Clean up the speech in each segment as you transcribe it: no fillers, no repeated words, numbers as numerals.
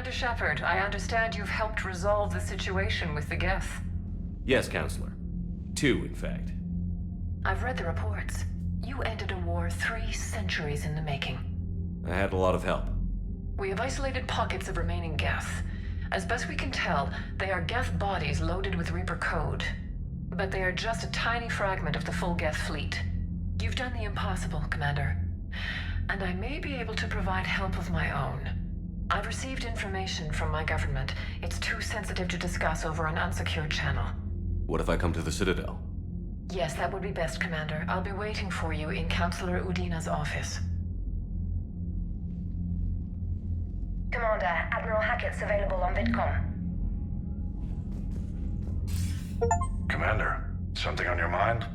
Commander Shepard, I understand you've helped resolve the situation with the Geth. Yes, Counselor. 2, in fact. I've read the reports. You ended a war 3 centuries in the making. I had a lot of help. We have isolated pockets of remaining Geth. As best we can tell, they are Geth bodies loaded with Reaper code. But they are just a tiny fragment of the full Geth fleet. You've done the impossible, Commander. And I may be able to provide help of my own. I've received information from my government. It's too sensitive to discuss over an unsecured channel. What if I come to the Citadel? Yes, that would be best, Commander. I'll be waiting for you in Counselor Udina's office. Commander, Admiral Hackett's available on VidCom. Commander, something on your mind?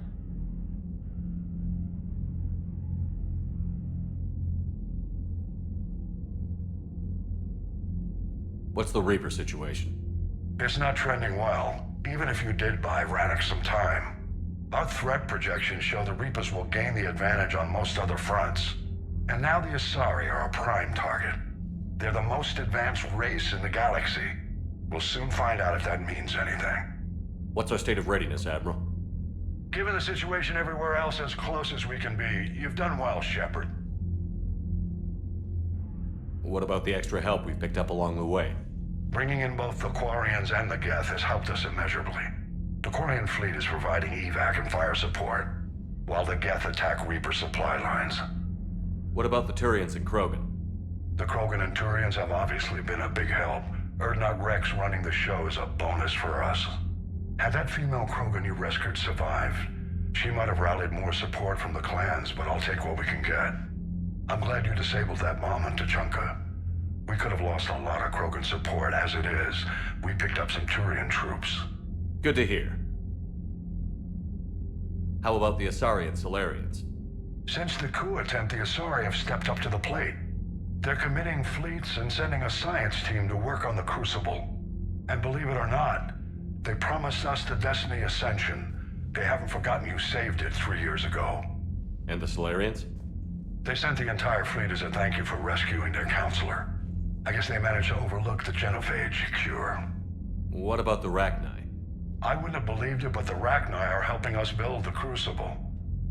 What's the Reaper situation? It's not trending well, even if you did buy Rannoch some time. Our threat projections show the Reapers will gain the advantage on most other fronts. And now the Asari are a prime target. They're the most advanced race in the galaxy. We'll soon find out if that means anything. What's our state of readiness, Admiral? Given the situation everywhere else, as close as we can be, you've done well, Shepard. What about the extra help we've picked up along the way? Bringing in both the Quarians and the Geth has helped us immeasurably. The Quarian fleet is providing evac and fire support, while the Geth attack Reaper supply lines. What about the Turians and Krogan? The Krogan and Turians have obviously been a big help. Urdnot Rex running the show is a bonus for us. Had that female Krogan you rescued survived, she might have rallied more support from the clans, but I'll take what we can get. I'm glad you disabled that bomb in Tuchanka. We could have lost a lot of Krogan support. As it is, we picked up some Turian troops. Good to hear. How about the Asari and Solarians? Since the coup attempt, the Asari have stepped up to the plate. They're committing fleets and sending a science team to work on the Crucible. And believe it or not, they promised us the Destiny Ascension. They haven't forgotten you saved it 3 years ago. And the Solarians? They sent the entire fleet as a thank you for rescuing their counselor. I guess they managed to overlook the genophage cure. What about the Rachni? I wouldn't have believed it, but the Rachni are helping us build the Crucible.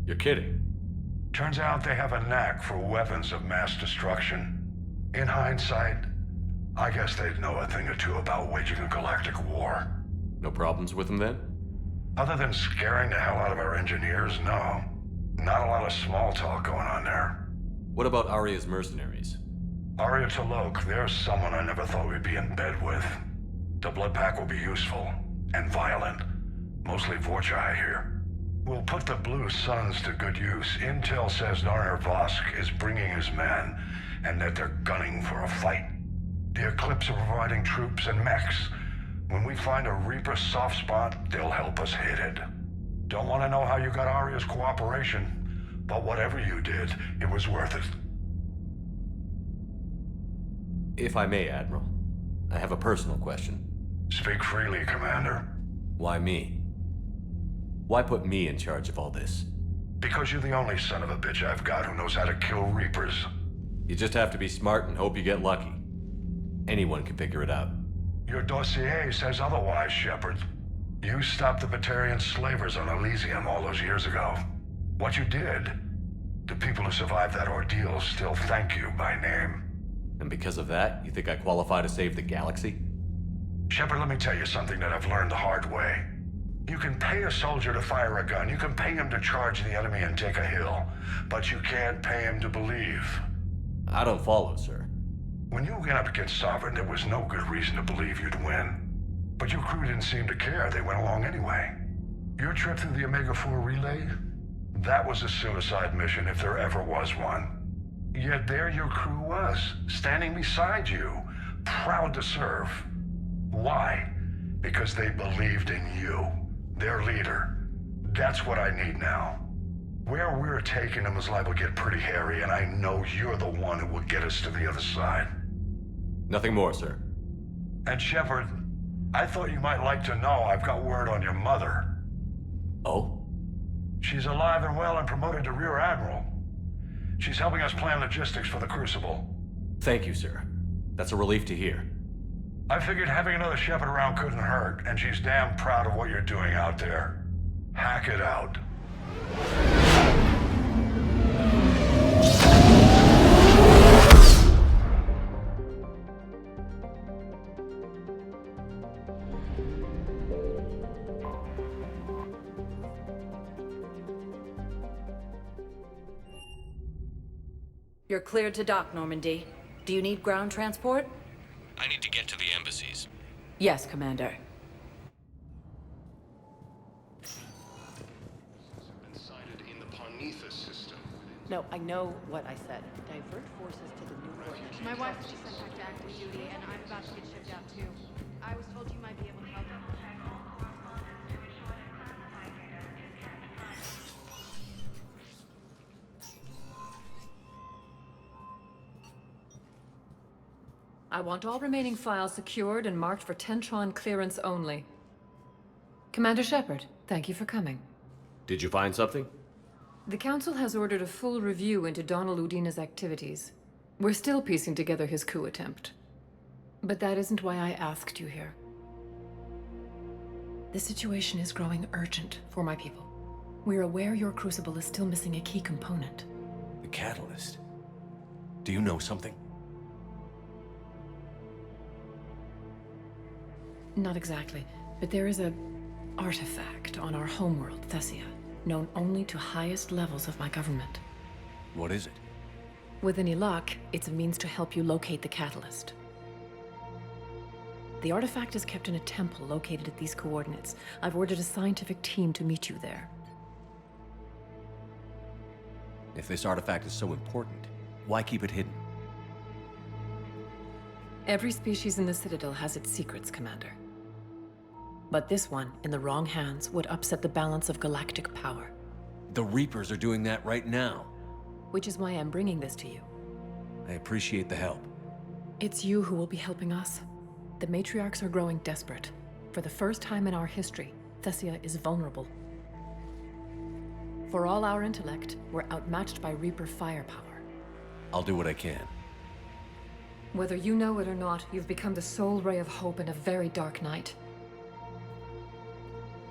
You're kidding. Turns out they have a knack for weapons of mass destruction. In hindsight, I guess they'd know a thing or two about waging a galactic war. No problems with them then? Other than scaring the hell out of our engineers, no. Not a lot of small talk going on there. What about Arya's mercenaries? Arya T'Loak, there's someone I never thought we'd be in bed with. The Blood Pack will be useful, and violent. Mostly Vorcha, I hear. We'll put the Blue Suns to good use. Intel says Narner Vosk is bringing his men, and that they're gunning for a fight. The Eclipse are providing troops and mechs. When we find a Reaper soft spot, they'll help us hit it. Don't want to know how you got Arya's cooperation, but whatever you did, it was worth it. If I may, Admiral, I have a personal question. Speak freely, Commander. Why me? Why put me in charge of all this? Because you're the only son of a bitch I've got who knows how to kill Reapers. You just have to be smart and hope you get lucky. Anyone can figure it out. Your dossier says otherwise, Shepard. You stopped the Batarian slavers on Elysium all those years ago. What you did, the people who survived that ordeal still thank you by name. And because of that, you think I qualify to save the galaxy? Shepard, let me tell you something that I've learned the hard way. You can pay a soldier to fire a gun, you can pay him to charge the enemy and take a hill, but you can't pay him to believe. I don't follow, sir. When you went up against Sovereign, there was no good reason to believe you'd win. But your crew didn't seem to care, they went along anyway. Your trip through the Omega-4 relay? That was a suicide mission if there ever was one. Yet there your crew was, standing beside you, proud to serve. Why? Because they believed in you, their leader. That's what I need now. Where we're taking them is liable to get pretty hairy, and I know you're the one who will get us to the other side. Nothing more, sir. And Shepard, I thought you might like to know I've got word on your mother. Oh? She's alive and well and promoted to Rear Admiral. She's helping us plan logistics for the Crucible. Thank you, sir. That's a relief to hear. I figured having another shepherd around couldn't hurt, and she's damn proud of what you're doing out there. Hack it out. You're cleared to dock, Normandy. Do you need ground transport? I need to get to the embassies. Yes, Commander. No, I know what I said. Divert forces to the new coordinates. My wife was just sent back to active duty, and I'm about to get shipped out too. I was told you might be able to help. I want all remaining files secured and marked for Tentron clearance only. Commander Shepard, thank you for coming. Did you find something? The Council has ordered a full review into Donald Udina's activities. We're still piecing together his coup attempt. But that isn't why I asked you here. The situation is growing urgent for my people. We're aware your crucible is still missing a key component. The catalyst. Do you know something? Not exactly, but there is a artifact on our homeworld, Thessia, known only to highest levels of my government. What is it? With any luck, it's a means to help you locate the catalyst. The artifact is kept in a temple located at these coordinates. I've ordered a scientific team to meet you there. If this artifact is so important, why keep it hidden? Every species in the Citadel has its secrets, Commander. But this one, in the wrong hands, would upset the balance of galactic power. The Reapers are doing that right now. Which is why I'm bringing this to you. I appreciate the help. It's you who will be helping us. The matriarchs are growing desperate. For the first time in our history, Thessia is vulnerable. For all our intellect, we're outmatched by Reaper firepower. I'll do what I can. Whether you know it or not, you've become the sole ray of hope in a very dark night.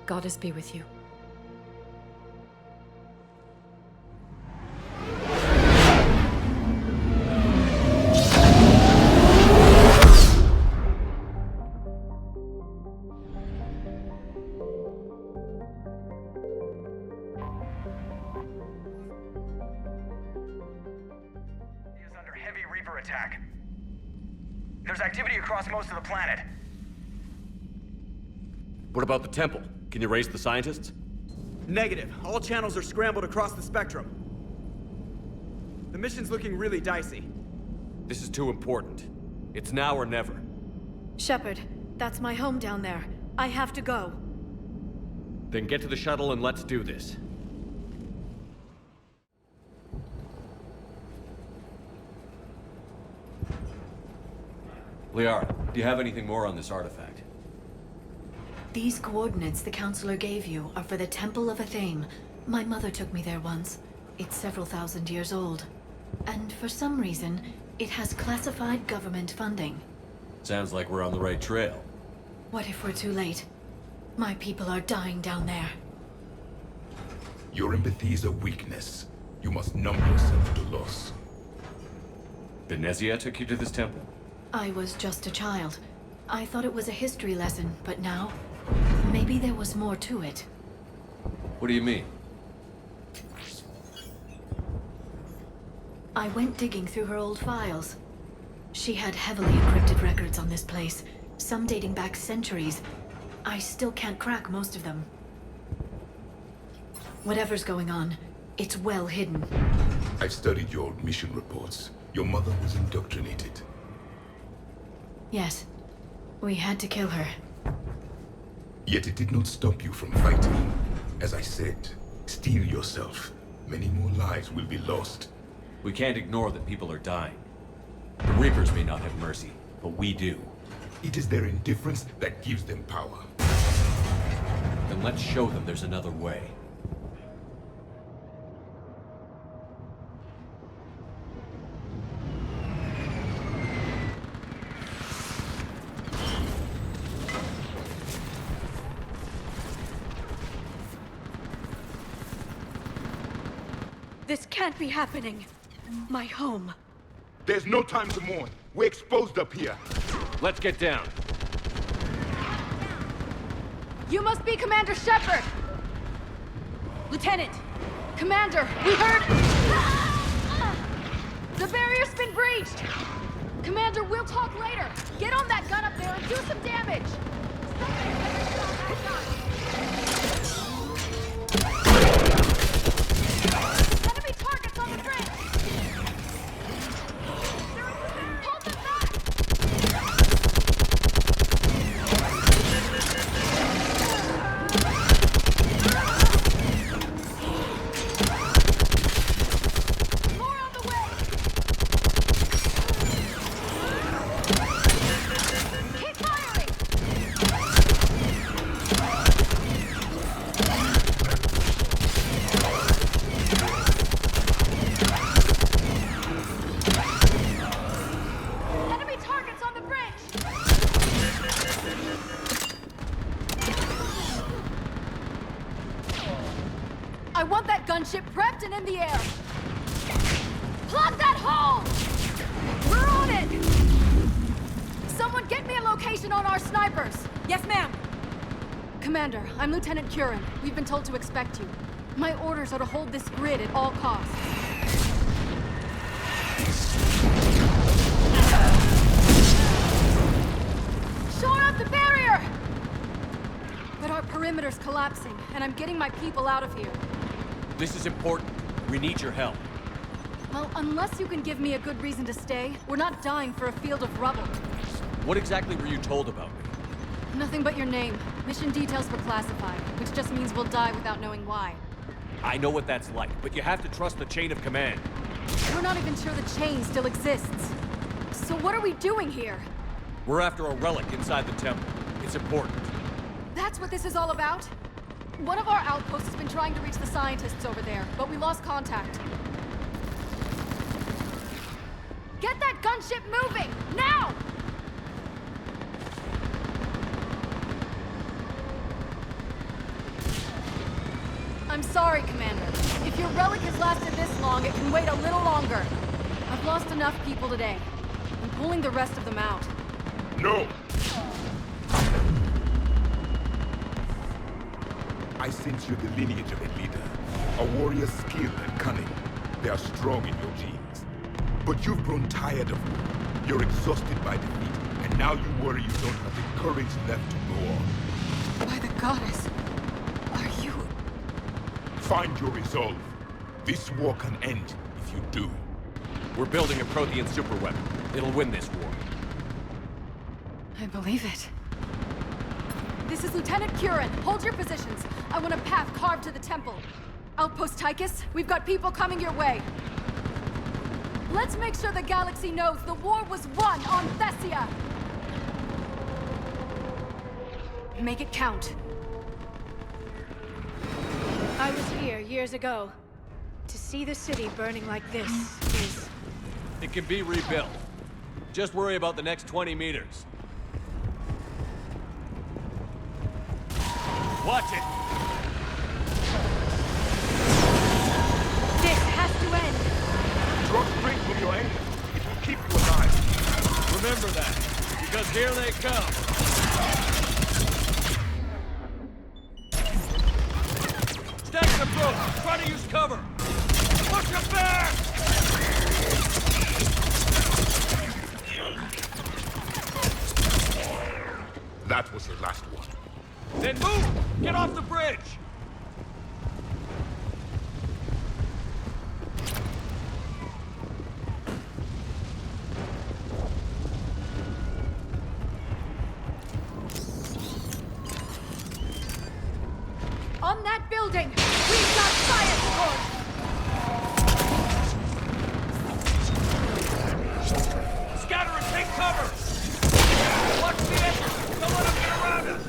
Goddess be with you. Is under heavy Reaper attack. There's activity across most of the planet. What about the temple? Can you raise the scientists? Negative. All channels are scrambled across the spectrum. The mission's looking really dicey. This is too important. It's now or never. Shepard, that's my home down there. I have to go. Then get to the shuttle and let's do this. Liara, do you have anything more on this artifact? These coordinates the Counselor gave you are for the Temple of Athame. My mother took me there once. It's several thousand years old. And for some reason, it has classified government funding. Sounds like we're on the right trail. What if we're too late? My people are dying down there. Your empathy is a weakness. You must numb yourself to loss. Thessia took you to this temple? I was just a child. I thought it was a history lesson, but now, maybe there was more to it. What do you mean? I went digging through her old files. She had heavily encrypted records on this place, some dating back centuries. I still can't crack most of them. Whatever's going on, it's well hidden. I've studied your old mission reports. Your mother was indoctrinated. Yes, we had to kill her. Yet it did not stop you from fighting. As I said, steel yourself. Many more lives will be lost. We can't ignore that people are dying. The Reapers may not have mercy, but we do. It is their indifference that gives them power. Then let's show them there's another way. This can't be happening. My home. There's no time to mourn. We're exposed up here. Let's get down. You must be Commander Shepard! Lieutenant! Commander, we heard... The barrier's been breached! Commander, we'll talk later! Get on that gun up there and do some damage! Enemy targets on the bridge! Hold them back! More on the way! Keep firing! Enemy targets on the bridge! I want that gunship prepped and in the air! Plug that hole! We're on it! Someone get me a location on our snipers! Yes, ma'am. Commander, I'm Lieutenant Curran. We've been told to expect you. My orders are to hold this grid at all costs. Shore up the barrier! But our perimeter's collapsing, and I'm getting my people out of here. This is important. We need your help. Well, unless you can give me a good reason to stay, we're not dying for a field of rubble. What exactly were you told about me? Nothing but your name. Mission details were classified, which just means we'll die without knowing why. I know what that's like, but you have to trust the chain of command. We're not even sure the chain still exists. So what are we doing here? We're after a relic inside the temple. It's important. That's what this is all about? One of our outposts has been trying to reach the scientists over there, but we lost contact. Get that gunship moving! Now! I'm sorry, Commander. If your relic has lasted this long, it can wait a little longer. I've lost enough people today. I'm pulling the rest of them out. No! I sense you're the lineage of a leader. A warrior's skill and cunning. They are strong in your genes. But you've grown tired of war. You're exhausted by defeat, and now you worry you don't have the courage left to go on. By the goddess, are you... Find your resolve. This war can end if you do. We're building a Prothean superweapon. It'll win this war. I believe it. This is Lieutenant Curran. Hold your positions. I want a path carved to the temple. Outpost Tychus, we've got people coming your way. Let's make sure the galaxy knows the war was won on Thessia! Make it count. I was here years ago. To see the city burning like this is... It can be rebuilt. Just worry about the next 20 meters. Watch it! This has to end! Draw strength from your anger. It will keep you alive. Remember that, because here they come. Stacks of rope! Try to use cover! Push them back! That was the last one. Then move! Get off the bridge! On that building, we've got science force! Scatter and take cover! Watch the edges! Don't let them get around us!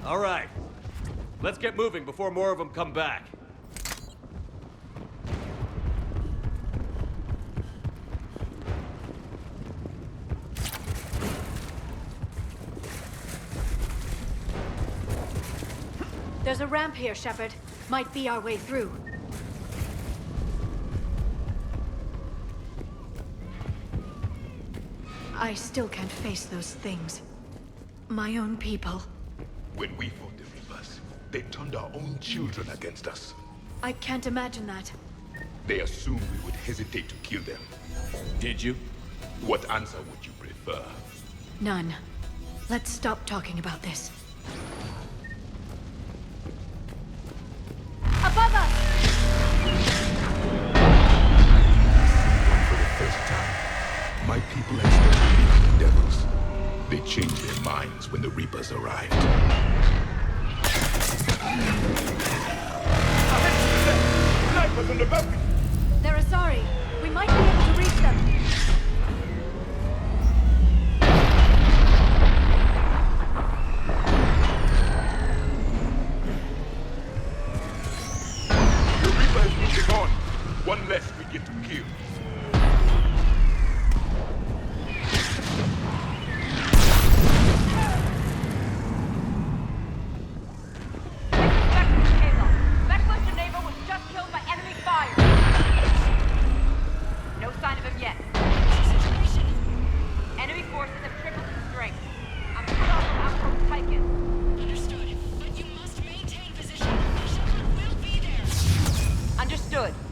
All right. Let's get moving before more of them come back. There's a ramp here, Shepard. Might be our way through. I still can't face those things. My own people. When we fought the Reapers, they turned our own children against us. I can't imagine that. They assumed we would hesitate to kill them. Did you? What answer would you prefer? None. Let's stop talking about this. Above us! For the first time, my people had stopped believing in devils. They changed their minds when the Reapers arrived. Snipers on the balcony! They're Asari. We might be able to reach them. The Reaper is moving on. One less we get to kill.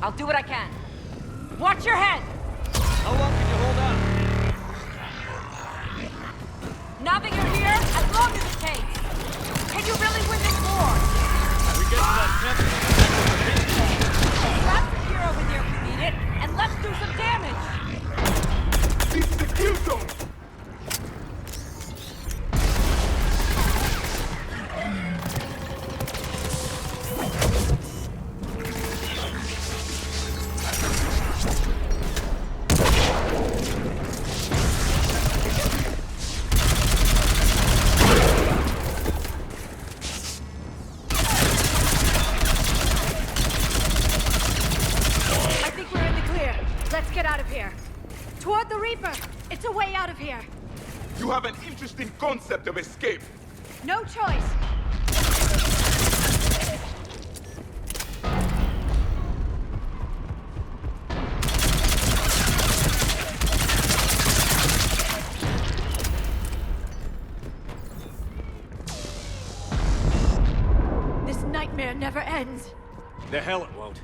I'll do what I can. Watch your head! How long can you hold out? Now that you're here, as long as it takes. Can you really win this war? We get to that temple. Grab the hero in there if you need it, and let's do some damage! This is the kill zone! Toward the Reaper! It's a way out of here! You have an interesting concept of escape. No choice! This nightmare never ends. The hell it won't.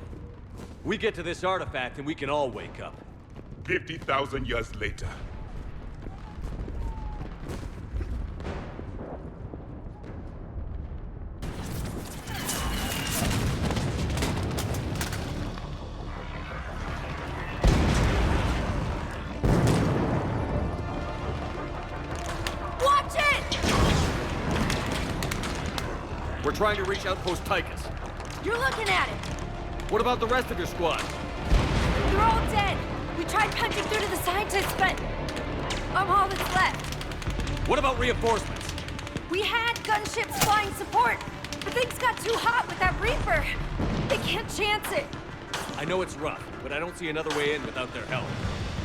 We get to this artifact and we can all wake up. 50,000 years later. Watch it! We're trying to reach Outpost Tychus. You're looking at it! What about the rest of your squad? They're all dead! We tried punching through to the scientists, but I'm all that's left. What about reinforcements? We had gunships flying support, but things got too hot with that Reaper. They can't chance it. I know it's rough, but I don't see another way in without their help.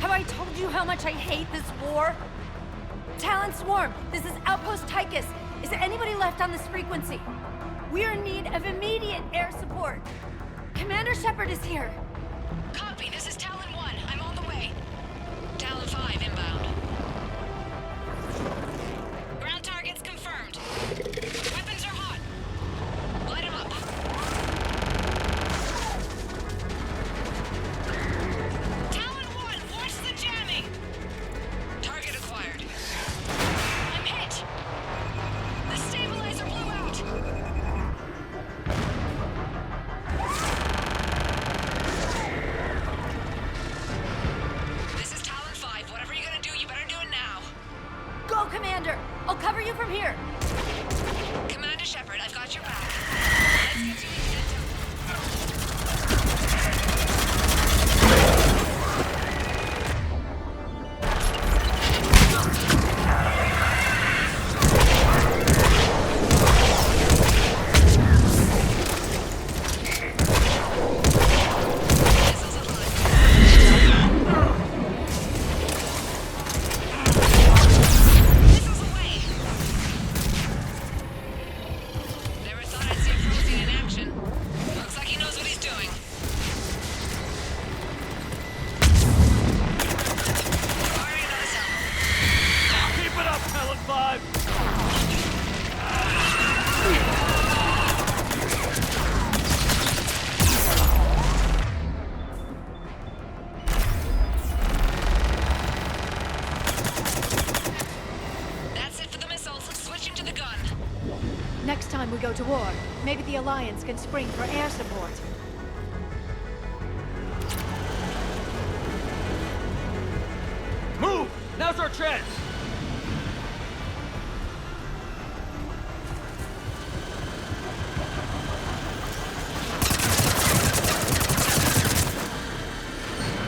Have I told you how much I hate this war? Talon Swarm, this is Outpost Tychus. Is there anybody left on this frequency? We're in need of immediate air support. Commander Shepard is here. Copy, this is Talon 1. I'm on the way. Talon 5 inbound. Ground targets confirmed. Weapons are hot. Light them up. Talon 1, watch the jamming! Target acquired. I'm hit! The stabilizer blew out! This is Talon 5. Whatever you're gonna do, you better do it now. Go, Commander! I'll cover you from here. Commander Shepard, I've got your back. Let's get you into Next time we go to war, maybe the Alliance can spring for air support. Move! Now's our chance!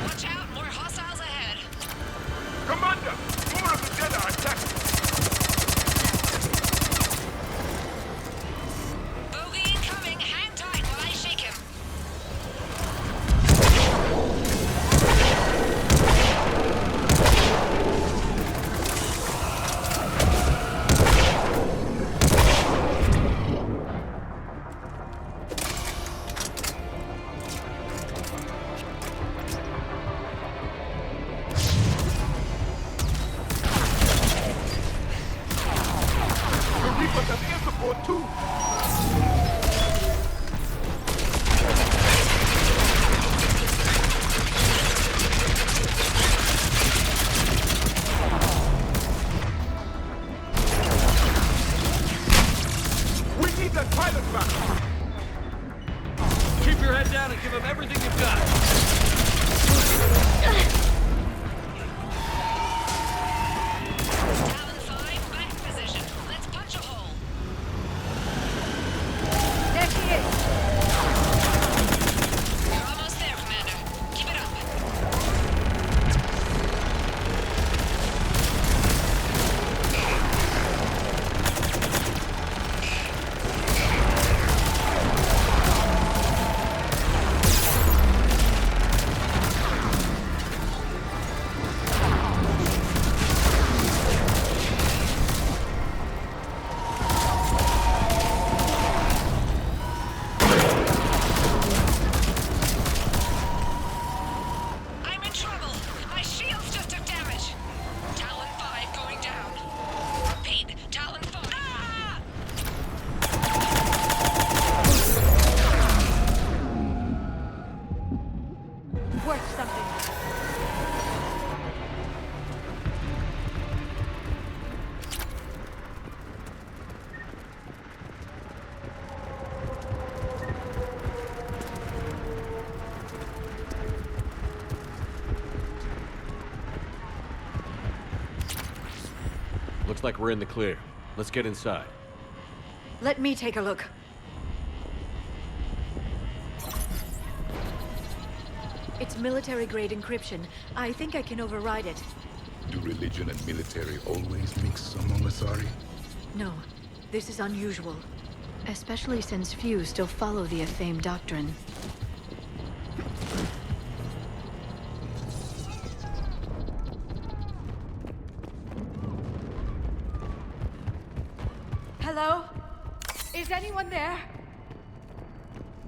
Watch out, more hostiles ahead. Commander! More of the dead are attacking! Bogey incoming, hang tight while I shake him. The Reapers have air support too! We need that pilot back! Keep your head down and give them everything you've got. Talon 5, back position. Let's punch a hole. There she is! You're almost there, Commander. Keep it up. I'm in trouble. My shields just took damage. Talon 5 going down. Repeat, Talon 5. Ah! Worth something. Looks like we're in the clear. Let's get inside. Let me take a look. It's military-grade encryption. I think I can override it. Do religion and military always mix among Asari? No, this is unusual. Especially since few still follow the Athame doctrine. Hello? Is anyone there?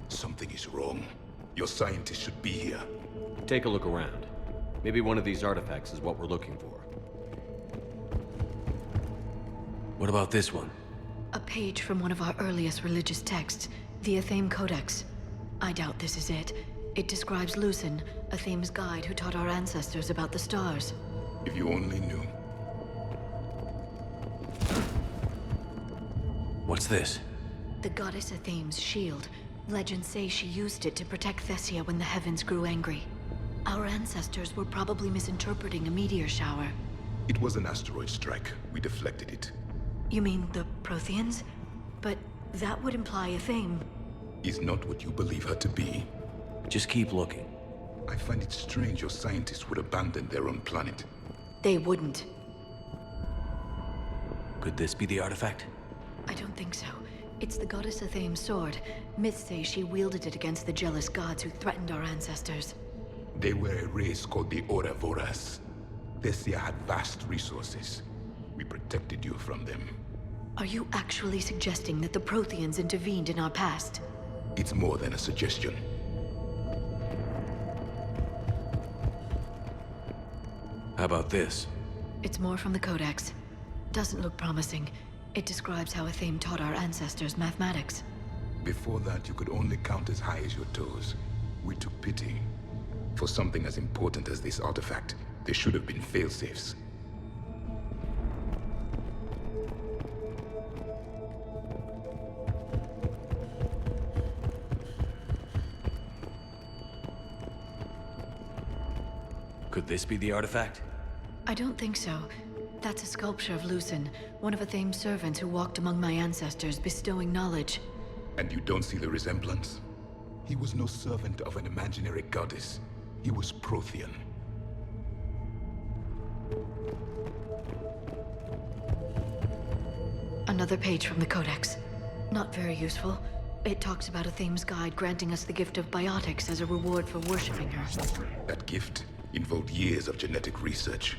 Something is wrong. Your scientists should be here. Take a look around. Maybe one of these artifacts is what we're looking for. What about this one? A page from one of our earliest religious texts, the Athame Codex. I doubt this is it. It describes Lucen, Athame's guide who taught our ancestors about the stars. If you only knew. What's this? The goddess Athame's shield. Legends say she used it to protect Thessia when the heavens grew angry. Our ancestors were probably misinterpreting a meteor shower. It was an asteroid strike. We deflected it. You mean the Protheans? But that would imply Athame. Is not what you believe her to be. Just keep looking. I find it strange your scientists would abandon their own planet. They wouldn't. Could this be the artifact? I don't think so. It's the goddess Athame's sword. Myths say she wielded it against the jealous gods who threatened our ancestors. They were a race called the Ouroboros. Thessia had vast resources. We protected you from them. Are you actually suggesting that the Protheans intervened in our past? It's more than a suggestion. How about this? It's more from the Codex. Doesn't look promising. It describes how Athame taught our ancestors mathematics. Before that, you could only count as high as your toes. We took pity. For something as important as this artifact, there should have been failsafes. Could this be the artifact? I don't think so. That's a sculpture of Lucen, one of Athame's servants who walked among my ancestors, bestowing knowledge. And you don't see the resemblance? He was no servant of an imaginary goddess. He was Prothean. Another page from the Codex. Not very useful. It talks about Athame's guide granting us the gift of biotics as a reward for worshipping her. That gift involved years of genetic research.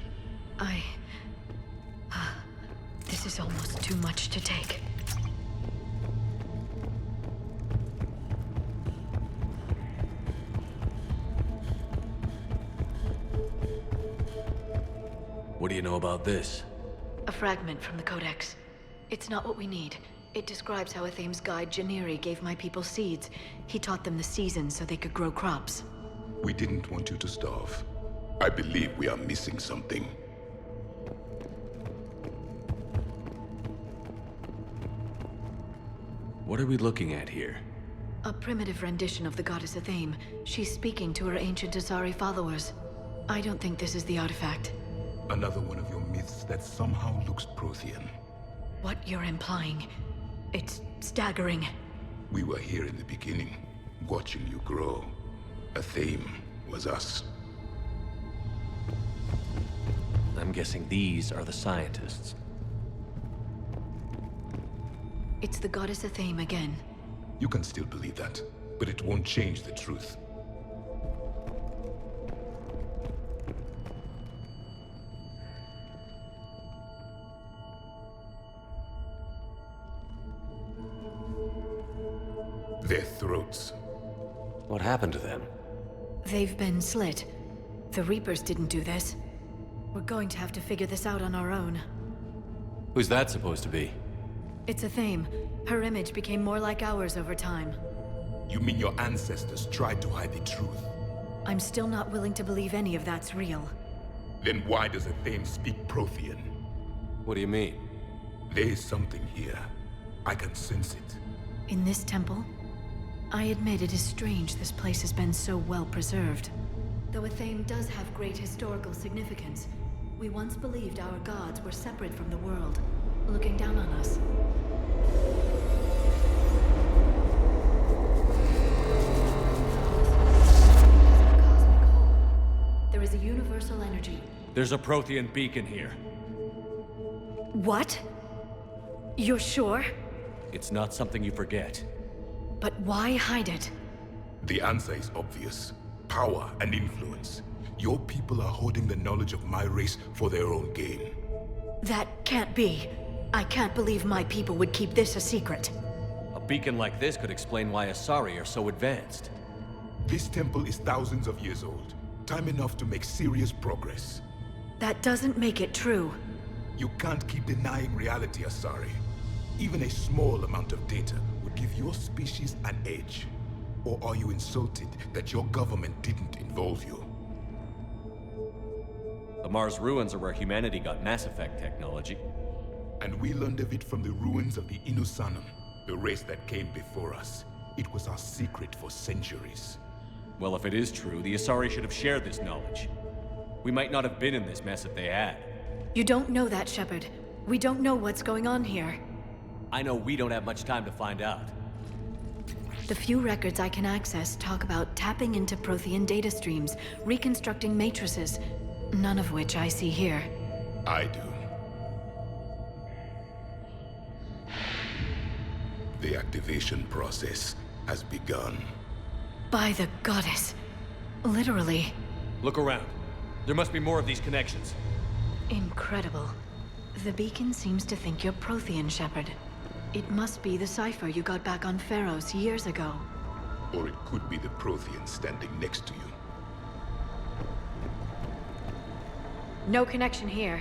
This is almost too much to take. What do you know about this? A fragment from the Codex. It's not what we need. It describes how Athame's guide, Janiri, gave my people seeds. He taught them the seasons so they could grow crops. We didn't want you to starve. I believe we are missing something. What are we looking at here? A primitive rendition of the goddess Athame. She's speaking to her ancient Asari followers. I don't think this is the artifact. Another one of your myths that somehow looks Prothean. What you're implying, it's staggering. We were here in the beginning, watching you grow. Athame was us. I'm guessing these are the scientists. It's the goddess Athame again. You can still believe that, but it won't change the truth. Their throats. What happened to them? They've been slit. The Reapers didn't do this. We're going to have to figure this out on our own. Who's that supposed to be? It's Athame. Her image became more like ours over time. You mean your ancestors tried to hide the truth? I'm still not willing to believe any of that's real. Then why does Athame speak Prothean? What do you mean? There is something here. I can sense it. In this temple? I admit it is strange this place has been so well preserved. Though Athame does have great historical significance, we once believed our gods were separate from the world, looking down on us. There is a universal energy. There's a Prothean beacon here. What? You're sure? It's not something you forget. But why hide it? The answer is obvious. Power and influence. Your people are hoarding the knowledge of my race for their own gain. That can't be. I can't believe my people would keep this a secret. A beacon like this could explain why Asari are so advanced. This temple is thousands of years old. Time enough to make serious progress. That doesn't make it true. You can't keep denying reality, Asari. Even a small amount of data would give your species an edge. Or are you insulted that your government didn't involve you? The Mars ruins are where humanity got Mass Effect technology. And we learned of it from the ruins of the Inusanum, the race that came before us. It was our secret for centuries. Well, if it is true, the Asari should have shared this knowledge. We might not have been in this mess if they had. You don't know that, Shepard. We don't know what's going on here. I know we don't have much time to find out. The few records I can access talk about tapping into Prothean data streams, reconstructing matrices, none of which I see here. I do. The activation process has begun. By the goddess. Literally. Look around. There must be more of these connections. Incredible. The beacon seems to think you're Prothean, Shepard. It must be the cipher you got back on Pharos years ago. Or it could be the Prothean standing next to you. No connection here.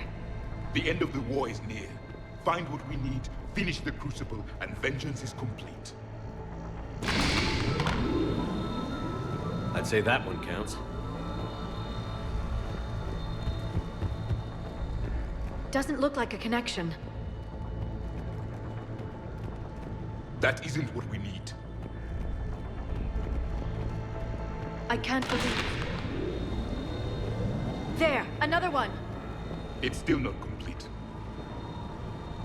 The end of the war is near. Find what we need, finish the Crucible, and vengeance is complete. I'd say that one counts. Doesn't look like a connection. That isn't what we need. I can't believe... There, another one. It's still not complete.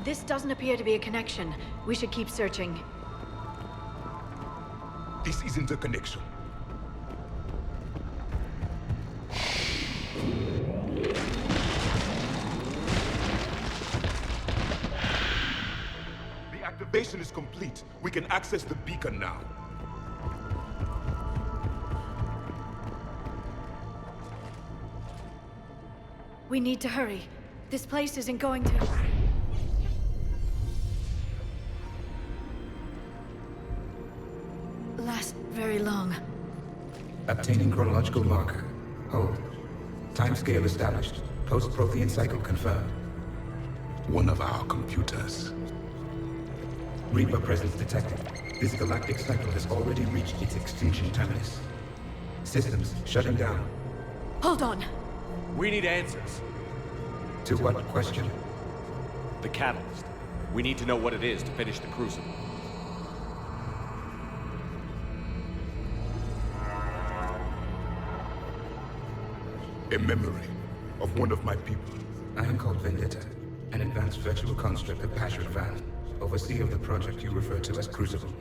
This doesn't appear to be a connection. We should keep searching. This isn't a connection. The activation is complete. We can access the beacon now. We need to hurry. This place isn't going to... last very long. Obtaining chronological marker. Hold. Timescale established. Post-Prothean cycle confirmed. One of our computers. Reaper presence detected. This galactic cycle has already reached its extinction terminus. Systems shutting down. Hold on. We need answers. To what question? The catalyst. We need to know what it is to finish the Crucible. A memory of one of my people. I am called Vendetta, an advanced virtual construct of Pasher Van, overseer of the project you refer to as Crucible.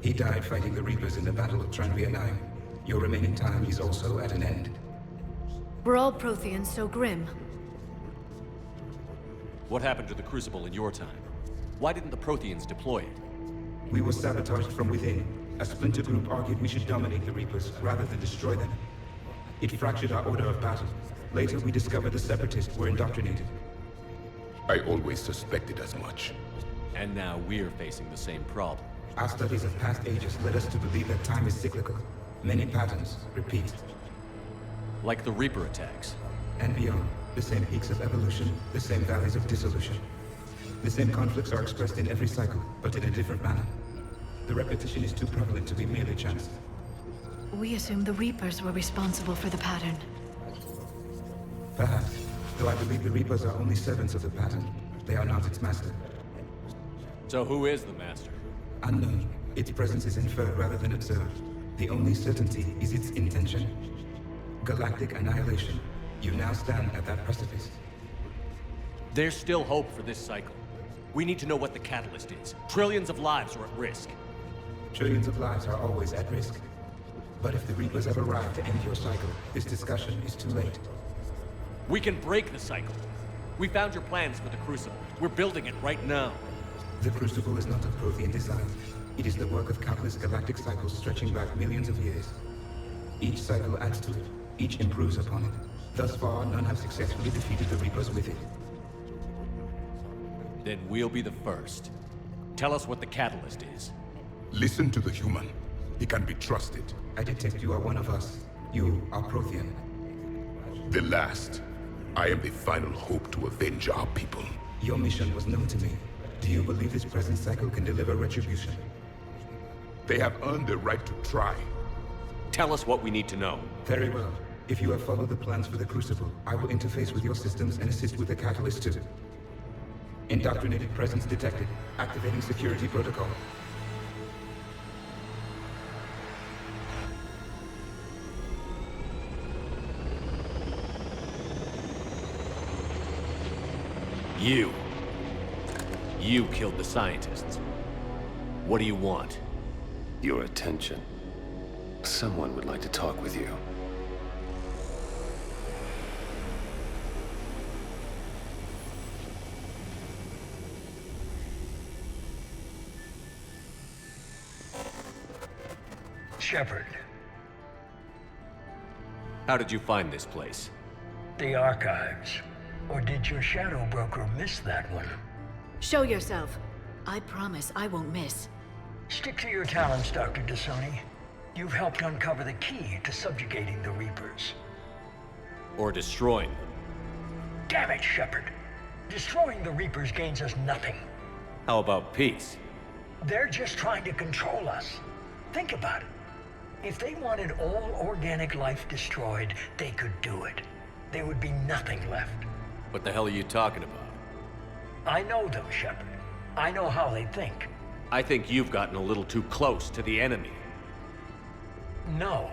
He died fighting the Reapers in the Battle of Tranvia 9. Your remaining time is also at an end. We're all Protheans, so grim. What happened to the Crucible in your time? Why didn't the Protheans deploy it? We were sabotaged from within. A splinter group argued we should dominate the Reapers rather than destroy them. It fractured our order of battle. Later, we discovered the Separatists were indoctrinated. I always suspected as much. And now we're facing the same problem. Our studies of past ages led us to believe that time is cyclical. Many patterns repeat. Like the Reaper attacks. And beyond, the same peaks of evolution, the same valleys of dissolution. The same conflicts are expressed in every cycle, but in a different manner. The repetition is too prevalent to be merely chance. We assumed the Reapers were responsible for the pattern. Perhaps, though I believe the Reapers are only servants of the pattern. They are not its master. So who is the master? Unknown. Its presence is inferred rather than observed. The only certainty is its intention. Galactic annihilation. You now stand at that precipice. There's still hope for this cycle. We need to know what the catalyst is. Trillions of lives are at risk. Trillions of lives are always at risk. But if the Reapers have arrived to end your cycle, this discussion is too late. We can break the cycle. We found your plans for the Crucible. We're building it right now. The Crucible is not of Prothean design. It is the work of countless galactic cycles stretching back millions of years. Each cycle adds to it. Each improves upon it. Thus far, none have successfully defeated the Reapers with it. Then we'll be the first. Tell us what the catalyst is. Listen to the human. He can be trusted. I detect you are one of us. You are Prothean. The last. I am the final hope to avenge our people. Your mission was known to me. Do you believe this present cycle can deliver retribution? They have earned the right to try. Tell us what we need to know. Very well. If you have followed the plans for the Crucible, I will interface with your systems and assist with the catalyst too. Indoctrinated presence detected. Activating security protocol. You killed the scientists. What do you want? Your attention. Someone would like to talk with you. Shepard. How did you find this place? The archives. Or did your shadow broker miss that one? Show yourself. I promise I won't miss. Stick to your talents, Dr. Dasoni. You've helped uncover the key to subjugating the Reapers. Or destroying them. Damn it, Shepard. Destroying the Reapers gains us nothing. How about peace? They're just trying to control us. Think about it. If they wanted all organic life destroyed, they could do it. There would be nothing left. What the hell are you talking about? I know them, Shepard. I know how they think. I think you've gotten a little too close to the enemy. No.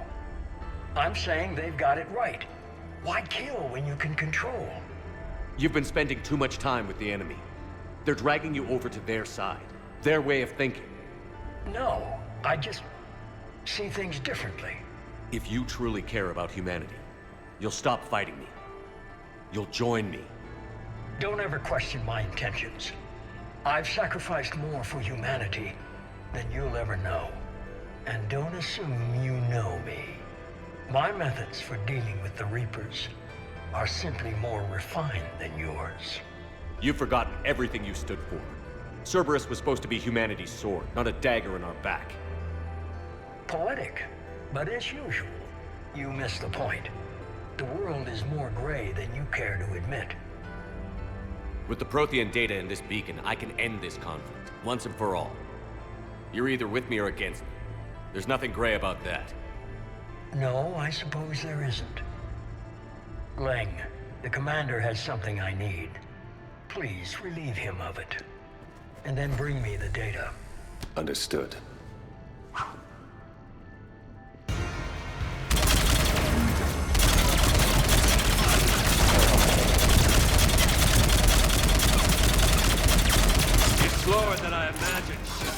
I'm saying they've got it right. Why kill when you can control? You've been spending too much time with the enemy. They're dragging you over to their side. Their way of thinking. No, I just see things differently. If you truly care about humanity, you'll stop fighting me. You'll join me. Don't ever question my intentions. I've sacrificed more for humanity than you'll ever know. And don't assume you know me. My methods for dealing with the Reapers are simply more refined than yours. You've forgotten everything you stood for. Cerberus was supposed to be humanity's sword, not a dagger in our back. Poetic, but as usual, you miss the point. The world is more gray than you care to admit. With the Prothean data in this beacon, I can end this conflict, once and for all. You're either with me or against me. There's nothing gray about that. No, I suppose there isn't. Leng, the commander has something I need. Please relieve him of it. And then bring me the data. Understood. It's slower than I imagined, sir.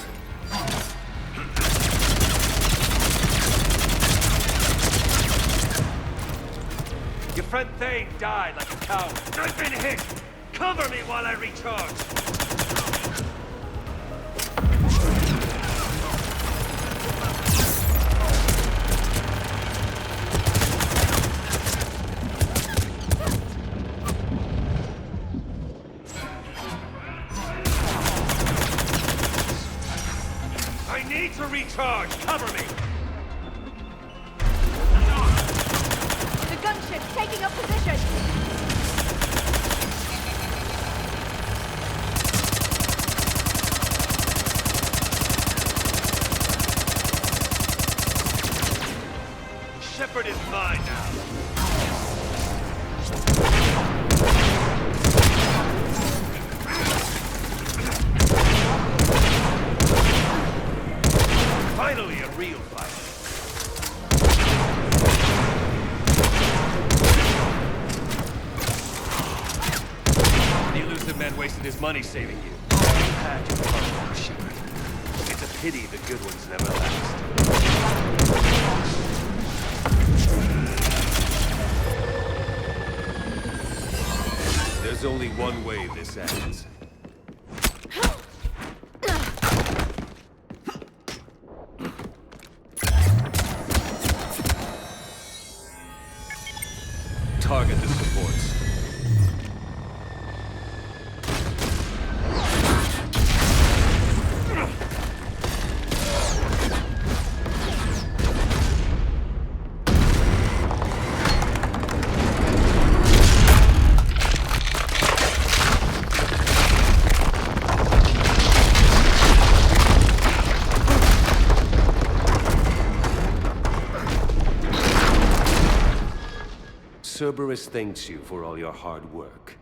Your friend Thane died like a coward. I've been hit! Cover me while I recharge! I need to recharge! Cover me! The gunship's taking up position! Shepard is mine now. Finally, a real fight. The elusive man wasted his money saving you. You had your fun, Shepard. It's a pity the good ones never last. There's only one way this ends. Target the supports. Cerberus thanks you for all your hard work.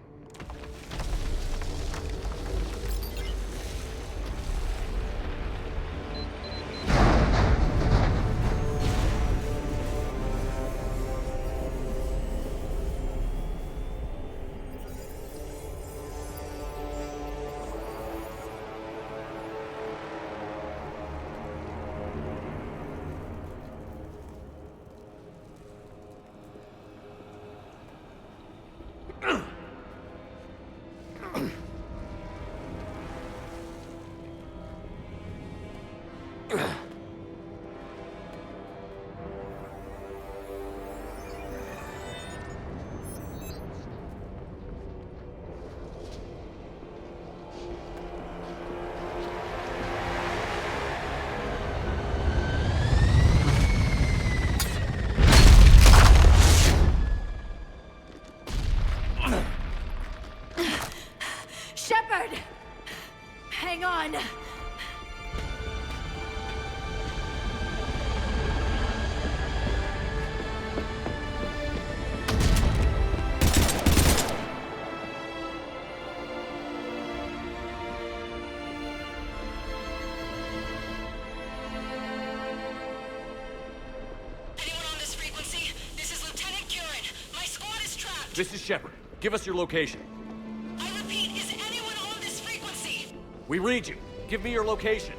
Shepard! Hang on! Anyone on this frequency? This is Lieutenant Curran. My squad This is Shepard. Give us your location. I repeat, is anyone on this frequency? We read you. Give me your location.